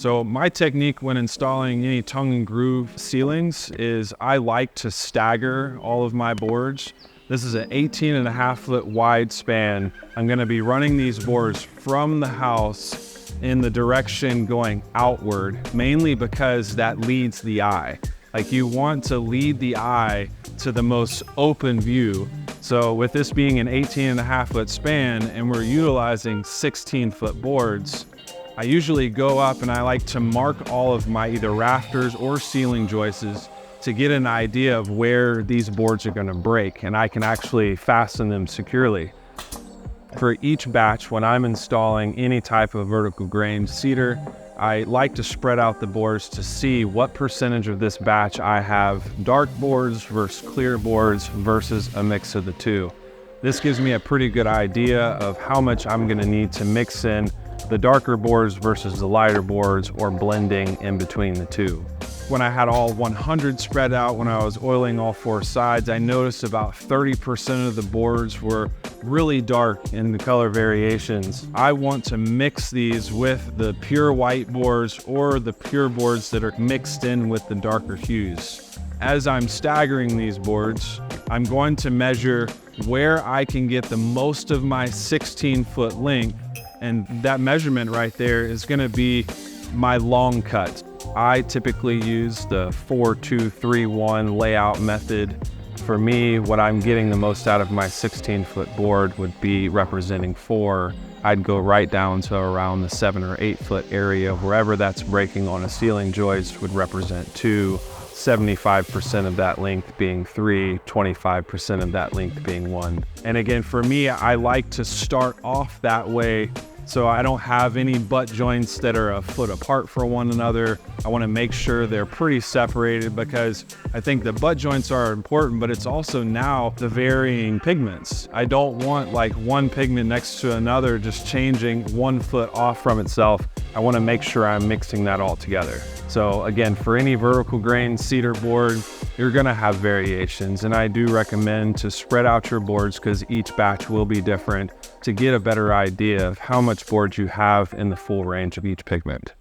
So my technique when installing any tongue and groove ceilings is I like to stagger all of my boards. This is an 18.5-foot wide span. I'm gonna be running these boards from the house in the direction going outward, mainly because that leads the eye. Like, you want to lead the eye to the most open view. So with this being an 18.5-foot span and we're utilizing 16-foot boards, I usually go up and I like to mark all of my either rafters or ceiling joists to get an idea of where these boards are going to break, and I can actually fasten them securely. For each batch, when I'm installing any type of vertical grain cedar, I like to spread out the boards to see what percentage of this batch I have dark boards versus clear boards versus a mix of the two. This gives me a pretty good idea of how much I'm going to need to mix in the darker boards versus the lighter boards, or blending in between the two. When I had all 100 spread out, when I was oiling all four sides, I noticed about 30% of the boards were really dark in the color variations. I want to mix these with the pure white boards or the pure boards that are mixed in with the darker hues. As I'm staggering these boards, I'm going to measure where I can get the most of my 16-foot length, and that measurement right there is going to be my long cut. I typically use the 4-2-3-1 layout method. For me, what I'm getting the most out of my 16-foot board would be representing 4. I'd go right down to around the 7 or 8 foot area. Wherever that's breaking on a ceiling joist would represent 2, 75% of that length being 3, 25% of that length being 1. And again, for me, I like to start off that way so I don't have any butt joints that are a foot apart from one another. I want to make sure they're pretty separated, because I think the butt joints are important, but it's also now the varying pigments. I don't want like one pigment next to another just changing 1 foot off from itself. I want to make sure I'm mixing that all together. So again, for any vertical grain cedar board, you're going to have variations, and I do recommend to spread out your boards because each batch will be different, to get a better idea of how much board you have in the full range of each pigment.